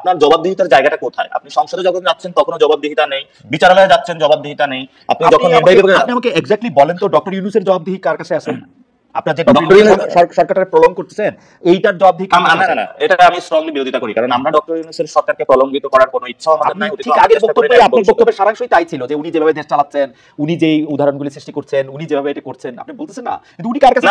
আপনার জবাবদিহিতার জায়গাটা কোথায়? আপনি সংসদে যখন যাচ্ছেন তখনও জবাবদিহিতা নেই, বিচারালয়ে যাচ্ছেন জবাবদিহিতা নেই, আপনি যখন আপনি আমাকে এক্স্যাক্টলি বলেন তো ডক্টর ইউনূসের জবাবদিহি কার কাছে আছে? আপনার যে সরকারটা প্রলং করতেছেন এইটার জবাবদিহি না, এটা আমি স্ট্রংলি বিরোধিতা করি, কারণ আমরা ডক্টর ইউনূসের সরকারকে প্রলঙ্গিত করার কোনো ইচ্ছা আমাদের নাই। ঠিক আগের বক্তব্যে আপনার বক্তব্যের সারাংশই তাই ছিল যে উনি যেভাবে দেশ চালাচ্ছেন, উনি যেই উদাহরণগুলি সৃষ্টি করছেন, উনি যেভাবে এটা করছেন, আপনি বলতেছেন না, কিন্তু উনি কার কাছে?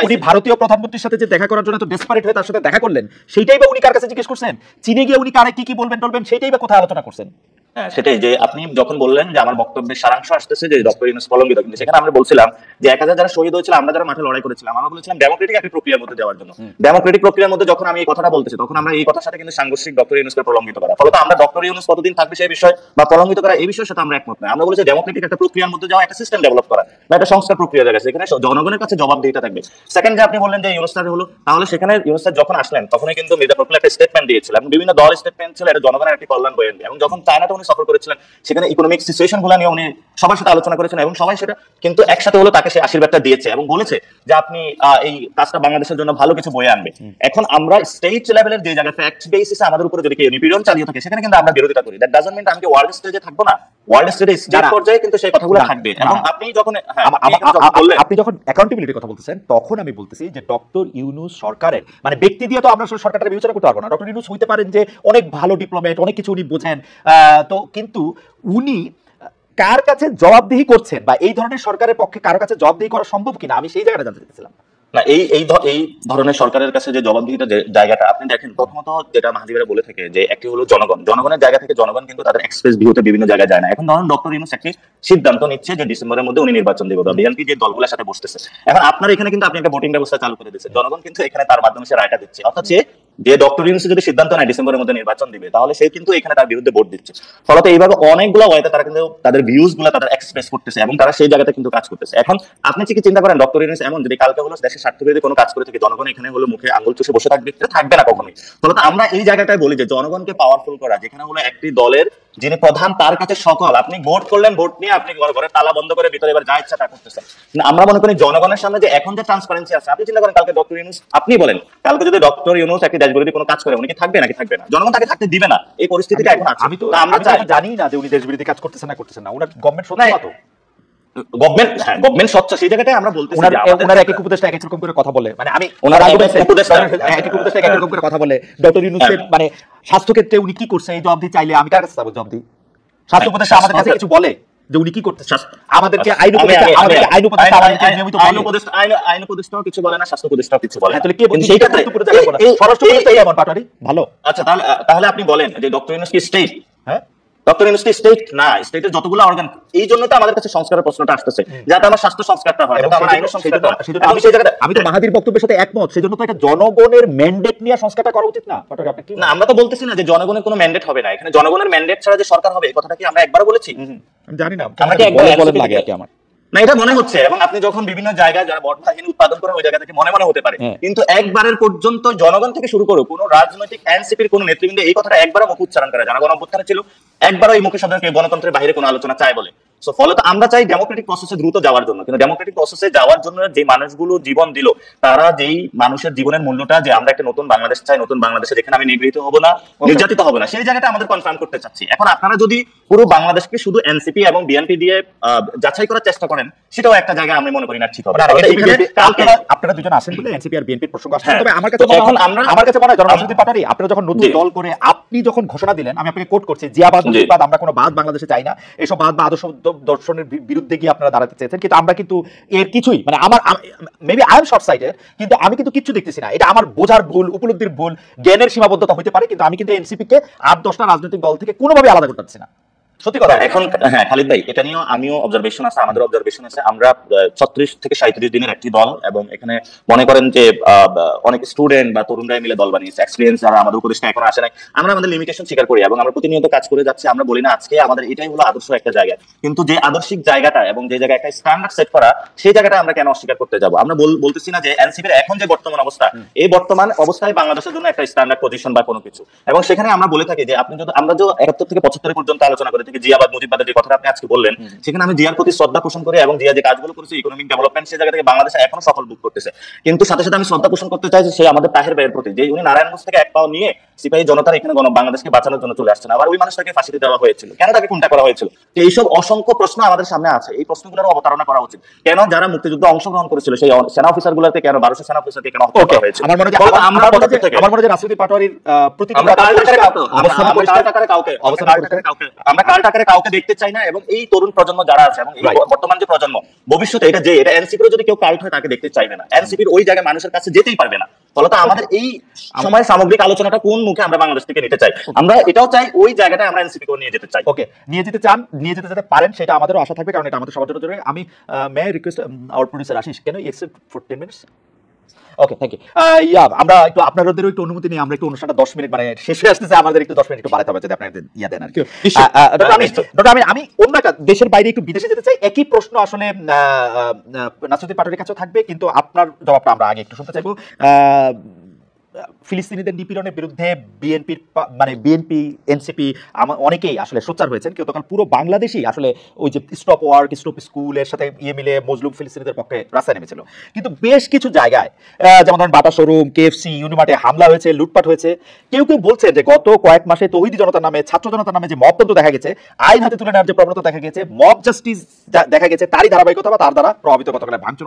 উনি ভারতীয় প্রধানমন্ত্রীর সাথে যে দেখা করার জন্য তো ডেসপারেট হয়ে তার সাথে দেখা করলেন, সেইটাই বা উনি কার কাছে জিজ্ঞেস করছেন? চীনে গিয়ে উনি কারে কি বলবেন সেইটাই বা কোথায় আলোচনা করছেন? হ্যাঁ, সেটাই যে আপনি যখন বললেন যে আমার বক্তব্যের সারাংশ আসতেছে যে ডক্টর ইউনূস প্রলম্বিত, কিন্তু সেখানে আমরা বলছিলাম যে 1000 যারা শহীদ হয়েছিল, আমরা যারা মাঠে লড়াই করেছিলাম, আমরা বলেছিলাম ডেমোক্রেটিক একটা প্রক্রিয়ার মধ্যে যাওয়ার জন্য। ডেমোক্রেটিক প্রক্রিয়ার মধ্যে যখন আমি এই কথাটা বলতেছি, তখন আমরা এই কথার সাথে কিন্তু সাংঘর্ষিক ডক্টর ইউনূসকে প্রলম্বিত করা। ফলত আমরা ডক্টর ইউনূস কতদিন থাকবে সেই বিষয় বা প্রলম্বিত করা এই বিষয়ের সাথে আমরা একমত নয়। আমরা বলেছি ডেমোক্রেটিক একটা প্রক্রিয়ার মধ্যে যাওয়া, একটা সিস্টেম ডেভেলপ করা বা একটা সংস্কার প্রক্রিয়া জায়গা, সেখানে জনগণের কাছে জবাবদিহিতা থাকবে। সেকেন্ড যে আপনি বললেন যে ইউনূস স্যার হলো, তাহলে সেখানে ইউনূস স্যার যখন আসলেন তখনই কিন্তু মির্জা ফখরুল একটা স্টেটমেন্ট দিয়েছিলেন, বিভিন্ন দল স্টেটমেন্ট ছিল, এটা জনগণের একটি কল্যাণ বয়ে আনবে। এবং যখন চায়নাতে উনি সফর করেছিলেন, সেখানে ইকোনমিক সিচুয়েশন গুলো নিয়ে উনি সবার সাথে আলোচনা করেছেন এবং সবাই সেটা কিন্তু একসাথে হলো তাকে সেই আশীর্বাদটা দিয়েছে এবং বলেছে যে আপনি এই কাজটা বাংলাদেশের জন্য ভালো কিছু বয়ে আনবে। এখন আমরা স্টেট লেভেলের যে জায়গায় ফ্যাক্ট বেসিসে আমাদের উপরে যদি কেউ নিপীড়ন চালিয়ে থাকে, সেখানে কিন্তু আমরা বিরোধিতা করি। দ্যাট ডাজন্ট মিন আমি কি ওয়ার্ল্ড স্টেজে থাকবো না, ওয়ার্ল্ড স্টেজে স্টেট পর্যায়ে কিন্তু সেই কথাগুলো থাকবে। এবং আপনি যখন আপনি যখন অ্যাকাউন্টেবিলিটির কথা বলতেছেন, তখন আমি বলতেছি যে ডক্টর ইউনূস সরকারের মানে ব্যক্তি দিয়ে তো আমরা সরকারটা বিবেচনা করতে পারবো না। ডক্টর ইউনূস হইতে পারেন যে অনেক ভালো ডিপ্লোমেট, অনেক কিছু উনি বোঝেন, তো কিন্তু উনি কার কাছে জবাবদিহি করছেন বা এই ধরনের সরকারের পক্ষে কারো কাছে জবাবদিহি করা সম্ভব কিনা, আমি সেই জায়গাটা জানতে চাইছিলাম। না, এই ধরনের সরকারের কাছে যে জবাবদিহিতার জায়গাটা আপনি দেখেন, প্রথমত যেটা মাহাদিরা বলে থাকে যে একটি হলো জনগণের জায়গা থেকে জনগণ কিন্তু তাদের এক্সপ্রেস ভিউতে বিভিন্ন জায়গায় যায় না। এখন ধরুন ডক্টর ইউনূস একটি সিদ্ধান্ত নিচ্ছে যে ডিসেম্বরের মধ্যে উনি নির্বাচন দেবে বা বিএনপি যে দলগুলোর সাথে বসতেছে, এখন আপনার এখানে কিন্তু আপনি একটা ভোটিং ব্যবস্থা চালু করে দিচ্ছেন, জনগণ কিন্তু এখানে তার মাধ্যমে সে রায়টা দিচ্ছে। অর্থাৎ যে ডক্টর ইউনূস যদি সিদ্ধান্ত নেয় ডিসেম্বরের মধ্যে নির্বাচন দিবে, তাহলে সে কিন্তু এখানে তার বিরুদ্ধে ভোট দিচ্ছে। ফলত এইভাবে অনেকগুলো ওয়েতে তারা কিন্তু তাদের ভিউজ গুলো তাদের এক্সপ্রেস করতেছে এবং তারা সেই জায়গাতে কিন্তু কাজ করতেছে। এখন আপনি কি চিন্তা করেন ডক্টর ইউনূস এমন যদি কালকে হলো দেশের স্বার্থবিরোধী কোনো কাজ করে থেকে জনগণ এখানে হলো মুখে আঙুল চুষে বসে থাকবে না কখনোই। ফলত আমরা এই জায়গাটায় বলি যে জনগণকে পাওয়ারফুল করা, যেখানে হলো একটি দলের যিনি প্রধান তার কাছে সকল, আপনি ভোট করলেন, ভোট নিয়ে আপনি ঘরে তালা বন্ধ করে ভিতরে এবার যা ইচ্ছা তা করতেছেন। আমরা মনে করি জনগণের সামনে যে এখন যে ট্রান্সপারেন্সি আছে, আপনি চিন্তা করেন কালকে ডক্টর ইউনূস, আপনি বলেন কালকে যদি ডক্টর ইউনূস একটি দেশবিরোধী কোনো কাজ করে, উনি কি থাকবে নাকি থাকবে না? জনগণ তাকে থাকতে দিবে না, এই পরিস্থিতিটা এখন আছে। আমরা জানি না যে উনি দেশবিরোধী কাজ করতেছেন না, উনার গভর্নমেন্ট সত্যি না তো গভর্নমেন্ট স্বচ্ছ, সেই জায়গাটায় আমরা বলতেছি ওনার এক উপদেষ্টা এক রকম করে কথা বলে, মানে আমি ওনার উপদেষ্টা এক রকম করে কথা বলে। ডক্টর ইউনূসের মানে স্বাস্থ্য ক্ষেত্রে উনি কি করছে এই জবাবদি চাইলে আমি কার কাছে যাবো জবাবদি? স্বাস্থ্য উপদেষ্টা আমাদের কাছে কিছু বলে যে উনি কি করতেছে? আমাদেরকে আইন উপদেষ্টাও কিছু বলে না, স্বাস্থ্য উপদেষ্টাও কিছু বলে না। তাহলে কে বলছে সেইটা স্বরাষ্ট্র উপদেষ্টাই এমন পাটোয়ারি? ভালো, আচ্ছা তাহলে আপনি বলেন যে ডক্টর ইউনূস কি স্টেট? হ্যাঁ, ডক্টর ইউনূস কি স্টেট না? স্টেটের যতগুলো অর্গান, এই জন্য তো আমাদের কাছে সংস্কারের প্রশ্নটা আসতেছে, যাতে আমার স্বাস্থ্য সংস্কারটা হয়, যাতে আমার আইনের সংস্কারটা হয়। আমি তো মাহাদির বক্তব্যের সাথে একমত, সেজন্য তো এটা জনগণের ম্যান্ডেট নিয়ে সংস্কারটা করা উচিত না। না, আমরা তো বলতেছি না যে জনগণের কোনো ম্যান্ডেট হবে না, এখানে জনগণের ম্যান্ডেট ছাড়া যে সরকার হবে এই কথাটা কি আমরা একবারও বলেছি? আমি জানি না, আমরা কি একবার বলে লাগে আর কি আমার না, এটা মনে হচ্ছে। এবং আপনি যখন বিভিন্ন জায়গায় যারা বড় বাহিনী উৎপাদন করে ওই জায়গা থেকে মনে হতে পারে, কিন্তু একবারের পর্যন্ত জনগণ থেকে শুরু করে কোন রাজনৈতিক এনসিপির কোন নেতৃবৃন্দ এই কথাটা একবারও মুখ উচ্চারণ করে জনগণ অভ্যুত্থানে ছিল, একবারও এই মুখে সাধারণত গণতন্ত্রের বাইরে কোনো আলোচনা চায় বলে। সো ফলত আমরা চাই ডেমোক্রেটিক প্রসেসে দ্রুত যাওয়ার জন্য, কিন্তু ডেমোক্রেটিক প্রসেসে যাওয়ার জন্য যে মানুষগুলো জীবন দিল, তারা যেই মানুষের জীবনের মূল্যটা যে আমরা একটা নতুন বাংলাদেশ চাই, নতুন বাংলাদেশে যেখানে আমি নিগৃহীত হব না, নির্যাতিত হব না, সেই জায়গাটা আমাদের কনফার্ম করতে চাচ্ছি। এখন আপনারা যদি পুরো বাংলাদেশকে শুধু এনসিপি এবং বিএনপি দিয়ে যাচাই করার চেষ্টা করেন, সেটাও একটা জায়গা আমি মনে করি না ঠিক হবে। আপনারা দুজন আসেন বলে এনসিপি আর বিএনপির প্রসঙ্গ আসছে, তবে আমার কাছে মনে হয় জনশক্তি পাটারি আপনারা যখন নতুন দল করে আপনি যখন ঘোষণা দিলেন, আমি আপনাকে কোট করছি, জিয়াবাদ মুজিবাদ আমরা কোনো বাদ বাংলাদেশে চাই না, এসব বাদ বা আদর্শ দর্শনের বিরুদ্ধে গিয়ে আপনারা দাঁড়াতে চেয়েছেন, কিন্তু আমরা কিন্তু এর কিছুই মানে আমার maybe I am short sighted, কিন্তু আমি কিন্তু কিচ্ছু দেখতেছি না। এটা আমার বোঝার ভুল, উপলব্ধির ভুল, জ্ঞানের সীমাবদ্ধতা হতে পারে, কিন্তু আমি কিন্তু এনসিপি কে 8-10টা রাজনৈতিক দল থেকে কোনোভাবে আলাদা করতে পারছি না, সত্যি কথা। এখন হ্যাঁ খালিদ ভাই, এটা নিয়েও আমিও অবজারভেশন আছে, আমাদের অবজারভেশন আছে। আমরা 36 থেকে 37 দিনের একটি দল, এবং এখানে মনে করেন যে অনেক স্টুডেন্ট বা তরুণরাই মিলে দল বানিয়েছে, এক্সপিরিয়েন্স যারা আমাদের উপদেষ্টা এখন আসে নাই। আমরা আমাদের লিমিটেশন স্বীকার করি এবং আমরা প্রতিনিয়ত কাজ করে যাচ্ছি। আমরা বলি না আজকে আমাদের এটাই হলো আদর্শ একটা জায়গা, কিন্তু যে আদর্শিক জায়গাটা এবং যে জায়গায় একটা স্ট্যান্ডার্ড সেট করা, সেই জায়গাটা আমরা কেন অস্বীকার করতে যাব? আমরা বলতেছি না যে এনসিপির এখন যে বর্তমান অবস্থা, এই বর্তমান অবস্থায় বাংলাদেশের জন্য একটা স্ট্যান্ডার্ড পজিশন বা কোনো কিছু, এবং সেখানে আমরা বলে থাকি যে আপনি যদি আমরা যে 71 থেকে 75 পর্যন্ত আলোচনা করে থেকে জিয়াবাদ মুজিববাদের যে কথাটা আপনি আজকে বললেন, সেখানে আমি জিয়ার প্রতি শ্রদ্ধা পোষণ করি এবং জিয়া যে কাজগুলো করেছে ইকোনমিক ডেভেলপমেন্ট, সেই জায়গা থেকে বাংলাদেশ এখনো সফল ভোগ করতেছে। কিন্তু সাথে সাথে আমি শ্রদ্ধা পোষণ করতে চাই যে সে আমাদের তাহের ভাইয়ের প্রতি, যে উনি নারায়ণগঞ্জ থেকে এক পাও নিয়ে সিপাহী জনতার এখানে বাংলাদেশকে বাঁচানোর জন্য চলে আসছেন, আবার ওই মানুষটাকে ফাঁসিতে দেওয়া হয়েছিল, কেন তাকে খুনটা করা হয়েছিল? তো এইসব অসংখ্য প্রশ্ন আমাদের সামনে আছে, এই প্রশ্নগুলোর অবতারণা করা উচিত। কেন যারা মুক্তিযুদ্ধে অংশগ্রহণ করেছিল সেই সেনা অফিসার গুলোকে কেন 1200 সেনা অফিসারকে কেন হত্যা করা হয়েছিল? আমার মনে হয় রাষ্ট্রপতি পাটোয়ারির আমরা কাল টাকারে কাউকে দেখতে চাই না, এবং এই তরুণ প্রজন্ম যারা আছে এবং এই বর্তমান যে প্রজন্ম ভবিষ্যতে এটা এনসিপির যদি কেউ কাল্ট হয় তাকে দেখতে চাইবে না, এনসিপির ওই জায়গায় মানুষের কাছে যেতেই পারবে না। ফলত আমাদের এই সময় সামগ্রিক আলোচনাটা কোন মুখে আমরা বাংলাদেশ থেকে নিতে চাই, আমরা এটাও চাই ওই জায়গাটায় আমরা এনসিপি করে নিয়ে যেতে চাই। ওকে, নিয়ে যেতে চান, নিয়ে যেতে যেতে পারেন, সেটা আমাদেরও আশা থাকবে, কারণ এটা আমাদের সবার জন্য। আমি may request our producer Ashish, can you accept for 10 minutes? Okay, thank you. আমরা একটু আপনাদেরও একটু অনুমতি নিই, আমরা একটু অনুষ্ঠানটা 10 মিনিট মানে শেষ হয়ে আসতেছে, আমাদের একটু 10 মিনিট একটু বাড়াতে হবে যদি আপনাদের ইয়া দেন আর কি। আমি অন্য একটা দেশের বাইরে একটু বিদেশে যেতে চাই, একই প্রশ্ন আসলে নাসিরুদ্দিন পাটোয়ারির কাছেও থাকবে, কিন্তু আপনার জবাবটা আমরা আগে একটু শুনতে চাইবো। ফিলিস্তিনিদের নিপীড়নের বিরুদ্ধে বিএনপি এনসিপি অনেকেই আসলে সোচ্চার হয়েছেন, কেউ তখন পুরো বাংলাদেশই আসলে ওই যে স্টপ ওয়ার্ক স্টপ স্কুলের সাথে মিলে মজলুম ফিলিস্তিনিদের পক্ষে রাস্তায় নেমেছিল। কিন্তু বেশ কিছু জায়গায় যেমন ধরেন বাটা শোরুম, কেএফসি, ইউনিমার্টে হামলা হয়েছে, লুটপাট হয়েছে। কেউ কেউ বলছে যে গত কয়েক মাসে তৌহিদি জনতার নামে, ছাত্র জনতার নামে যে মবতন্ত্র দেখা গেছে, আইন হাতে তুলে নেওয়ার যে প্রবণতা দেখা গেছে, মব জাস্টিস দেখা গেছে, তারই ধারাবাহিকতা বা তার দ্বারা প্রভাবিত গতকালের ভাঙচুর